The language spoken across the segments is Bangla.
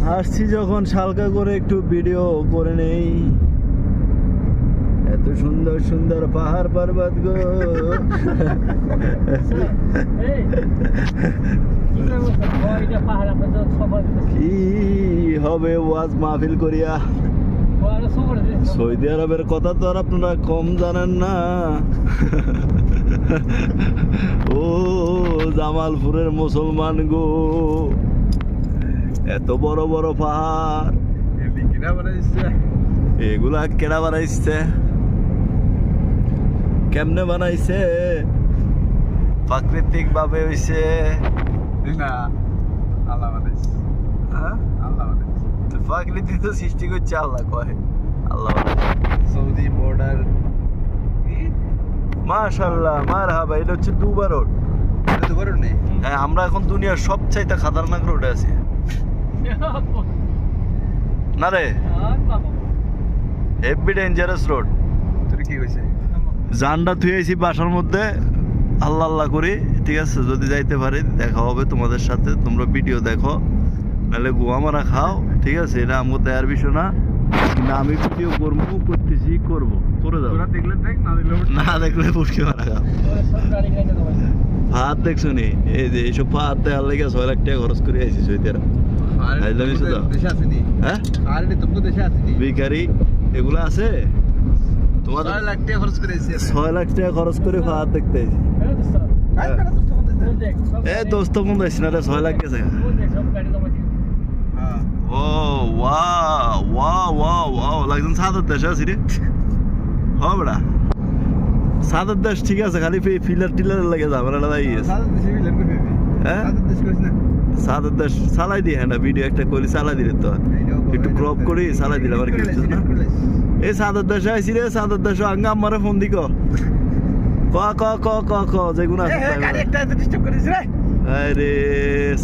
আসছি যখন হালকা করে একটু ভিডিও করে নেই। এত সুন্দর সুন্দর পাহাড় পর্বত গো। কি হবে ওয়াজ মাহফিল করিয়া। সৌদি আরবের কথা তো আর আপনারা কম জানেন না। ও জামালপুরের মুসলমান গো, এত বড় বড় পাহাড় এগুলা কেডা বানাইছে, কেমনে বানাইছে? প্রাকৃতিক ভাবে হইছে না, আল্লাহ বানাইছে। হ্যাঁ, আল্লাহ বানাইছে। তো প্রাকৃতিক তো সৃষ্টি করছে আল্লাহ, কয় আল্লাহ সৌদি বর্ডার মাশাআল্লাহ মারহাবা। এটা হচ্ছে দুবা রোড। এটা তো বড় নেই। হ্যাঁ, আমরা এখন দুনিয়ার সবচাইতে খাতারনাক রোডে আছি না রে, হেভি ডেঞ্জারাস রোড। তোর কি হইছে? জানটা থুয়েছি বাসার মধ্যে, আল্লাহ আল্লাহ করি। ঠিক আছে, যদি যাইতে পারি দেখা হবে তোমাদের সাথে, তোমরা ভিডিও দেখো, নাহলে গোয়া মারা খাও। ঠিক আছে, এটা আমার দেয়ার বিষয় না, কিন্তু আমি ভিডিও করবো, করতেছি, করবো, করে যাবো। তোরা দেখলে দেখ, না দেখলে না দেখলে পুষ্টি মারা খাও। ভাত দেখছো নি? এই যে এইসব ভাত দেওয়ার লেগে 6 লাখ টাকা খরচ করে আইসি সৌদি আরব। দেশে আসেনি। হ্যাঁ, আর এটা তো দেশে আসেনি। ভিখারি এগুলো আছে তোমার। 6 লাখ টাকা খরচ করে এসেছে। 6 লাখ টাকা খরচ করে ভাত দেখতে আইসি। এ দোস্ত বন্ধু আইসি না রে, 6 লাখ গেছে। ও ওয়াও ওয়াও ওয়াও ওয়াও, লাগছেন সাদার দেশে আছি রে। হ বেড়া, সাদার দেশ ঠিক আছে, খালি ফিলার টিলার লাগে যাবে না ভাই। হ্যাঁ, সাদার দেশ চালাই দিয়ে, হ্যাঁ ভিডিও একটা করি চালাই দিলে তো একটু ক্রপ করি চালাই দিলাম আর কি, বুঝছিস না? এই সাদার দেশে আইসি রে, সাদার দেশে আঙ্গা আমারে ফোন দি ক ক ক ক ক যেগুলো আছে। আরে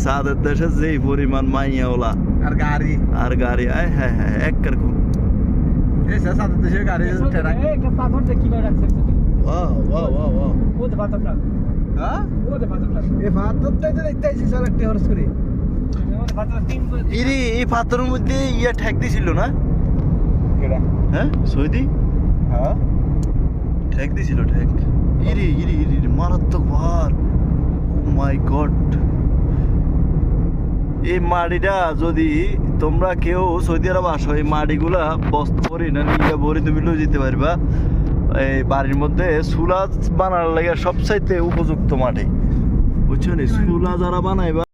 সাদার দেশে যেই পরিমাণ মাইয়া ওলা আর গাড়ি, আয় হ্যাঁ হ্যাঁ এক কারকম। ওয়াও ওয়াও ওয়াও ওয়াও, ইরি এই পাথরের মধ্যে ইয়া ঠেক দিছিল না? হ্যাঁ, সৌদি ঠেক দিছিল, ঠেক। ইরি ইরি ইরি মারাত্মক ভার। ও মাই গড, এই মাটিটা যদি তোমরা কেউ সৌদি আরব আসো, এই মাটিগুলা বস্তা ভরি না নিয়ে ভরি তুমি লয়ে যেতে পারবা। এই বাড়ির মধ্যে চুলা বানানোর লাগে সবচাইতে উপযুক্ত মাটি, বুঝছো নি? চুলা যারা বানাইবা